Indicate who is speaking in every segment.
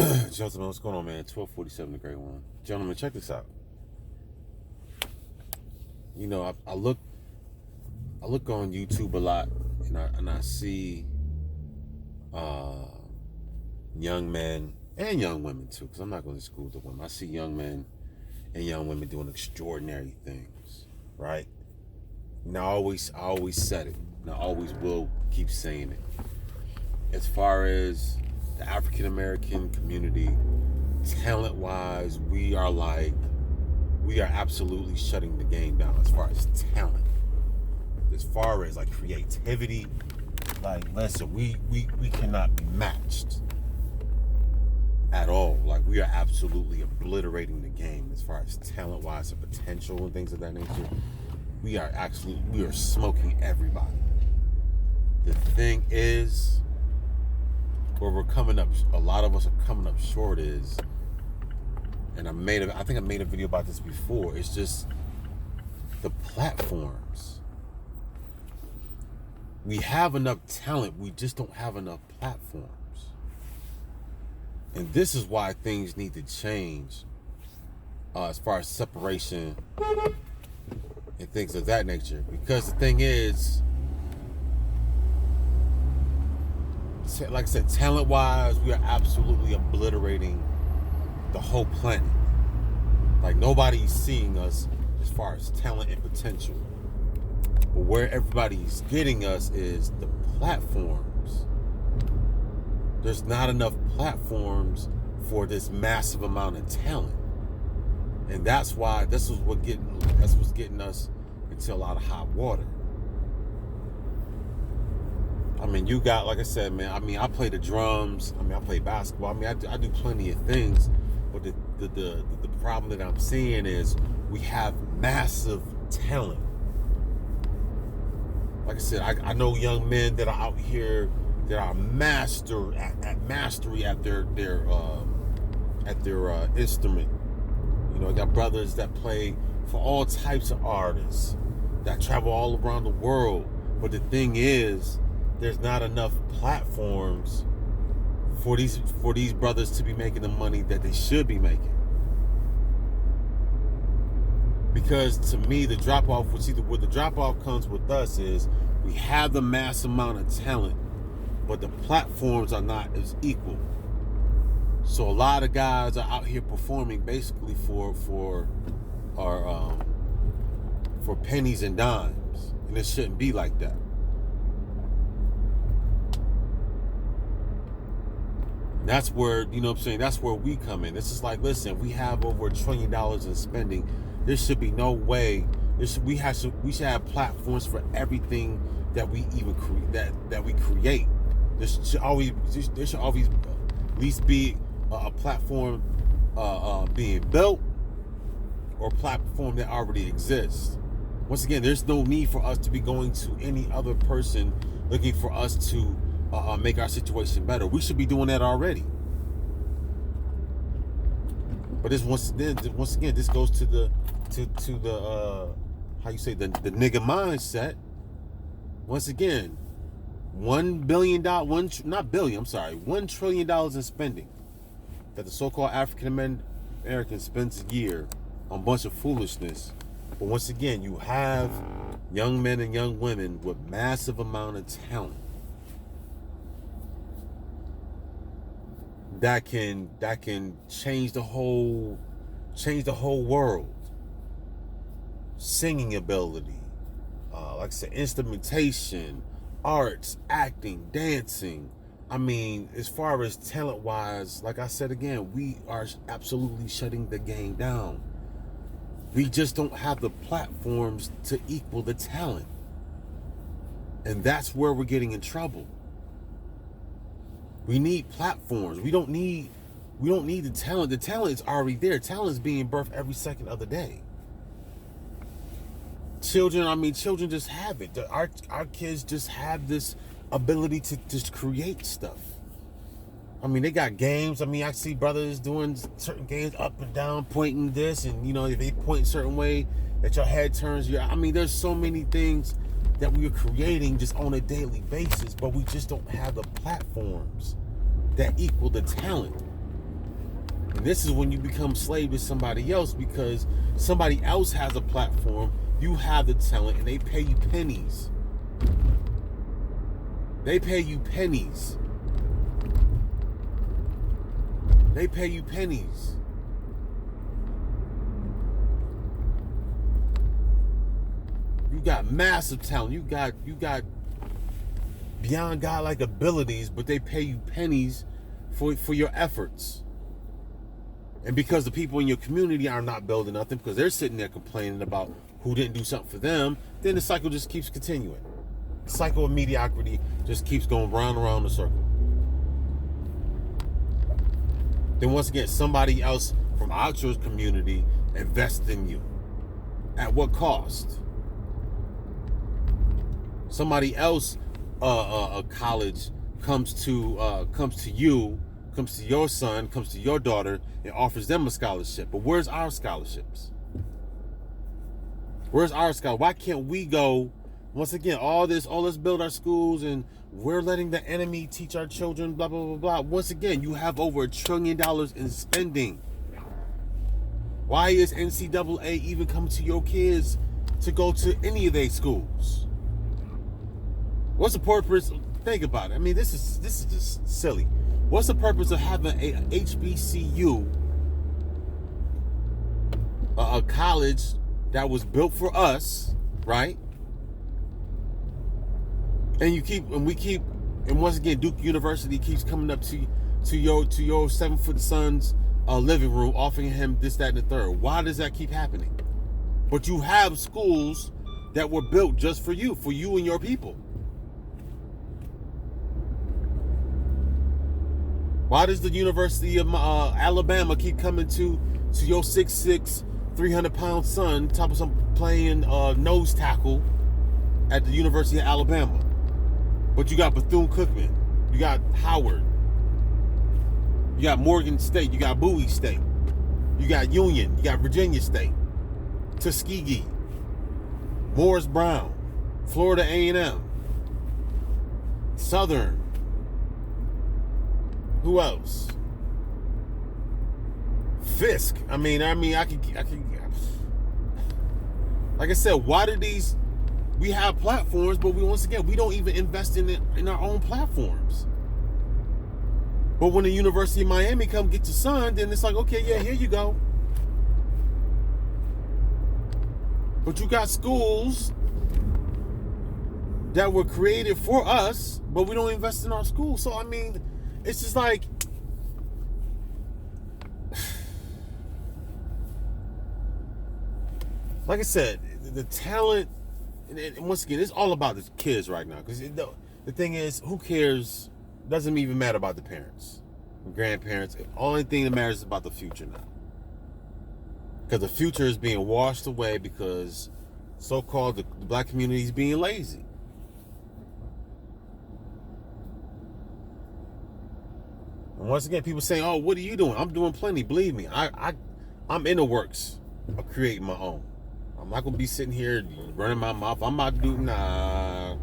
Speaker 1: Gentlemen, what's going on, man? 1247 the Great One. Gentlemen, check this out. You know, I look on YouTube a lot, and I see young men and young women too, because I'm not going to school the women. I see young men and young women doing extraordinary things, right? And I always said it, and I always will keep saying it. As far as the African American community, talent-wise, we are absolutely shutting the game down as far as talent. As far as like creativity, like listen, we cannot be matched at all. Like we are absolutely obliterating the game as far as talent-wise and potential and things of that nature. We are smoking everybody. The thing is, where we're coming up, a lot of us are coming up short is, and I think I made a video about this before, it's just the platforms. We have enough talent, we just don't have enough platforms. And this is why things need to change as far as separation and things of that nature. Because the thing is, like I said, talent-wise, we are absolutely obliterating the whole planet. Like nobody's seeing us as far as talent and potential. But where everybody's getting us is the platforms. There's not enough platforms for this massive amount of talent. And that's why that's what's getting us into a lot of hot water. I mean, you got, like I said, man, I mean, I play the drums. I mean, I play basketball. I mean, I do plenty of things. But the problem that I'm seeing is we have massive talent. Like I said, I know young men that are out here that are mastery at their instrument. You know, I got brothers that play for all types of artists that travel all around the world. But the thing is, there's not enough platforms for these brothers to be making the money that they should be making. Because to me, the drop off, where the drop off comes with us is we have the mass amount of talent, but the platforms are not as equal. So a lot of guys are out here performing basically for pennies and dimes, and it shouldn't be like that. That's where, you know what I'm saying, that's where we come in. This is like, listen, we have over $1 trillion in spending. There should be no way. We should have platforms for everything that we even that we create. There should always at least be a platform being built, or a platform that already exists. Once again, there's no need for us to be going to any other person looking for us to make our situation better. We should be doing that already. But this once again, this goes to the how you say, the nigga mindset. Once again, $1 trillion in spending that the so-called African American spends a year on a bunch of foolishness. But once again, you have young men and young women with massive amount of talent that can change the whole world. Singing ability, like I said, instrumentation, arts, acting, dancing. I mean, as far as talent-wise, like I said again, we are absolutely shutting the game down. We just don't have the platforms to equal the talent. And that's where we're getting in trouble. We need platforms. We don't need the talent. The talent is already there. Talent is being birthed every second of the day. Children just have it. Our kids just have this ability to just create stuff. I mean, they got games. I mean, I see brothers doing certain games, up and down, pointing this, and you know, if they point a certain way, that your head turns. I mean, there's so many things that we are creating just on a daily basis, but we just don't have the platforms that equal the talent. And this is when you become slave to somebody else, because somebody else has a platform, you have the talent, and they pay you pennies. They pay you pennies. They pay you pennies. You got massive talent. You got beyond God-like abilities, but they pay you pennies for your efforts. And because the people in your community are not building nothing, because they're sitting there complaining about who didn't do something for them, then the cycle just keeps continuing. The cycle of mediocrity just keeps going round and round the circle. Then once again, somebody else from out your community invests in you. At what cost? Somebody else, a college comes to you, comes to your son, comes to your daughter, and offers them a scholarship. But where's our scholarships? Where's our scholarship? Why can't we go? Once again, let's build our schools, and we're letting the enemy teach our children, blah, blah, blah, blah. Once again, you have over $1 trillion in spending. Why is NCAA even coming to your kids to go to any of their schools? What's the purpose? Think about it. I mean, this is just silly. What's the purpose of having a HBCU, a college that was built for us, right? And once again, Duke University keeps coming up to your 7-foot son's living room, offering him this, that, and the third. Why does that keep happening? But you have schools that were built just for you and your people. Why does the University of Alabama keep coming to your 6'6", 300-pound son, top of some playing nose tackle at the University of Alabama? But you got Bethune-Cookman, you got Howard, you got Morgan State, you got Bowie State, you got Union, you got Virginia State, Tuskegee, Morris Brown, Florida A&M, Southern. Who else? Fisk. I mean, I can. Like I said, why do we have platforms, but we don't even invest in our own platforms. But when the University of Miami come get your son, then it's like, okay, yeah, here you go. But you got schools that were created for us, but we don't invest in our schools. So I mean, it's just like, like I said, the talent, and once again, it's all about the kids right now. Because the thing is, who cares? Doesn't even matter about the parents, the grandparents. The only thing that matters is about the future now. Because the future is being washed away because so-called the black community is being lazy. And once again, people saying, "Oh, what are you doing?" I'm doing plenty. Believe me, I'm in the works of creating my own. I'm not gonna be sitting here running my mouth. I'm not doing nah,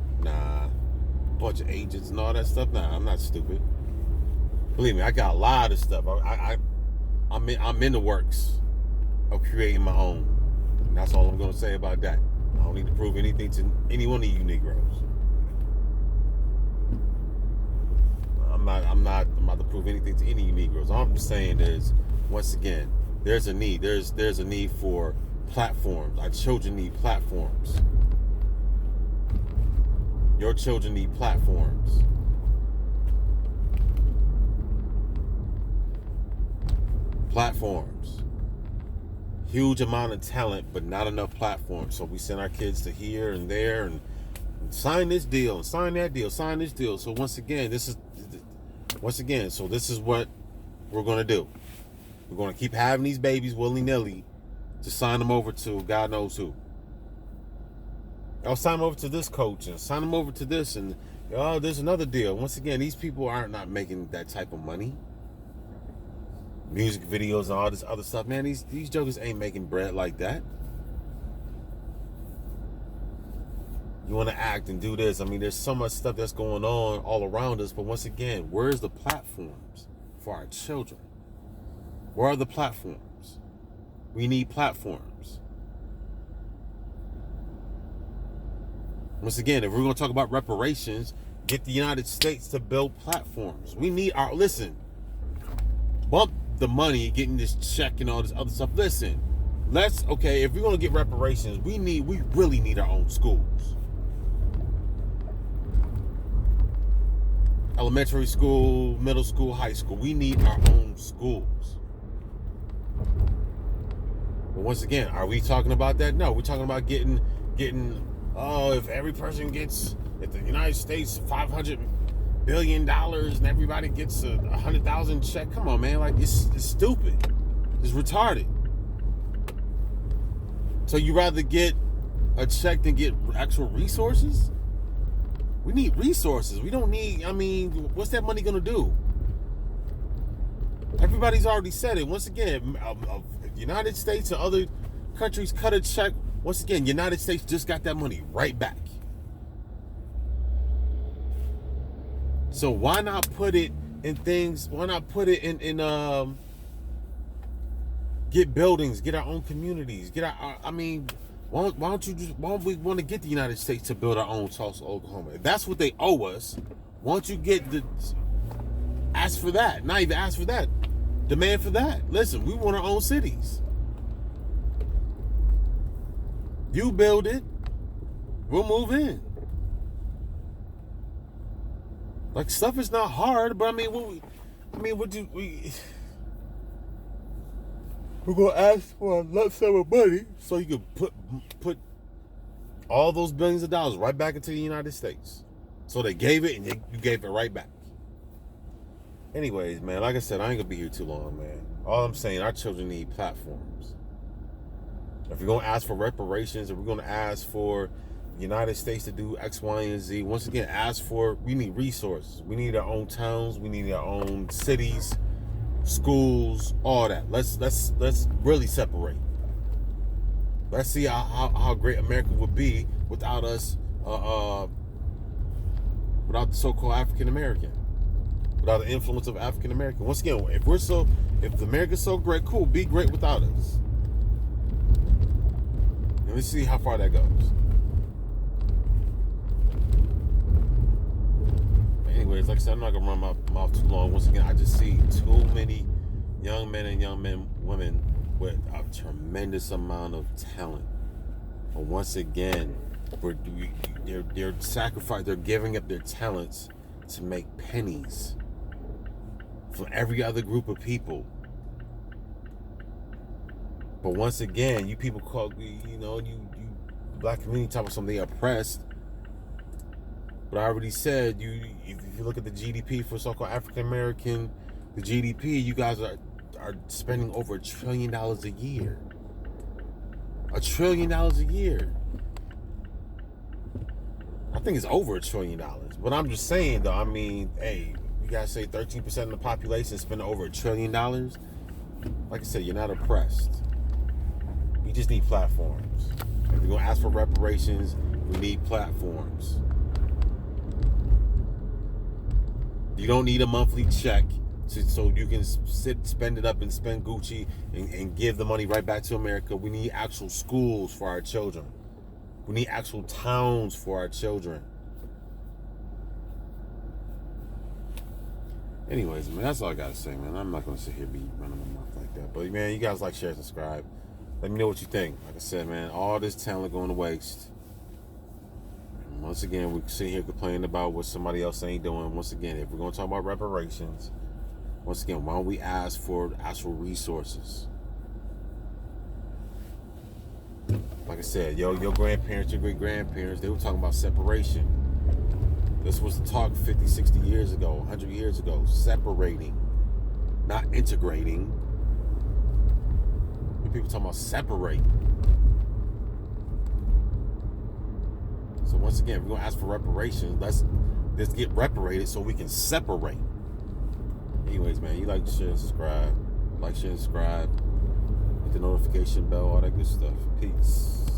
Speaker 1: bunch of agents and all that stuff. Nah, I'm not stupid. Believe me, I got a lot of stuff. I'm in the works of creating my own. And that's all I'm gonna say about that. I don't need to prove anything to any one of you Negroes. I'm not about to prove anything to any of you Negroes. All I'm just saying is, once again, there's a need. There's a need for platforms. Our children need platforms. Your children need platforms. Platforms. Huge amount of talent, but not enough platforms. So we send our kids to here and there and sign this deal and sign that deal, sign this deal. So once again, this is what we're going to do. We're going to keep having these babies willy-nilly to sign them over to God knows who. I'll sign them over to this coach and sign them over to this, and there's another deal. Once again, these people are not making that type of money. Music videos and all this other stuff, man. These jokers ain't making bread like that. You want to act and do this. I mean, there's so much stuff that's going on all around us. But once again, where's the platforms for our children? Where are the platforms? We need platforms. Once again, if we're going to talk about reparations, get the United States to build platforms. We need our, listen, bump the money, getting this check and all this other stuff. Listen, okay, if we're going to get reparations, we really need our own schools. Elementary school, middle school, high school. We need our own schools. But once again, are we talking about that? No, we're talking about getting, if every person gets, if the United States $500 billion and everybody gets a 100,000 check. Come on, man. Like, it's stupid. It's retarded. So you rather get a check than get actual resources? We need resources. We don't need, what's that money going to do? Everybody's already said it. Once again, the United States and other countries cut a check. Once again, United States just got that money right back. So why not put it in things? Why not put it in get buildings, get our own communities, get our why don't we want to get the United States to build our own Tulsa, Oklahoma? If that's what they owe us, why don't you ask for that? Not even ask for that. Demand for that. Listen, we want our own cities. You build it, we'll move in. Like, stuff is not hard, but we're gonna ask for a lump sum of money so you can put all those billions of dollars right back into the United States. So they gave it and you gave it right back. Anyways, man, like I said, I ain't gonna be here too long, man. All I'm saying, our children need platforms. If we're gonna ask for reparations, if we're gonna ask for the United States to do X, Y, and Z, once again, we need resources. We need our own towns. We need our own cities, schools, all that. Let's really separate. Let's see how great America would be without us, without the so-called African American, without the influence of African American. Once again, if America's so great, cool, be great without us. And let's see how far that goes. But anyways, like I said, I'm not gonna run my mouth too long. Once again, I just see too many young men, women with a tremendous amount of talent. But once again, they're giving up their talents to make pennies from every other group of people. But once again, you people you black community talk about something, they oppressed. But I already said, if you look at the GDP for so-called African American, the GDP, you guys are spending over $1 trillion a year. $1 trillion a year. I think it's over $1 trillion. But I'm just saying, though, hey, you guys say 13% of the population spend over $1 trillion. Like I said, you're not oppressed. We just need platforms. If we're going to ask for reparations, we need platforms. You don't need a monthly check so you can spend it up and spend Gucci and give the money right back to America. We need actual schools for our children. We need actual towns for our children. Anyways, man, that's all I gotta say, man. I'm not gonna sit here be running my mouth like that. But man, you guys like, share, subscribe. Let me know what you think. Like I said, man, all this talent going to waste. And once again, we sit here complaining about what somebody else ain't doing. Once again, if we're gonna talk about reparations, once again, why don't we ask for actual resources? Like I said, your grandparents, your great-grandparents, they were talking about separation. This was the talk 50, 60 years ago, 100 years ago. Separating, not integrating. People talking about separate. So once again, we're going to ask for reparations. Let's get reparated so we can separate. Anyways, man, you like, share, and subscribe. Like, share, and subscribe. Hit the notification bell, all that good stuff. Peace.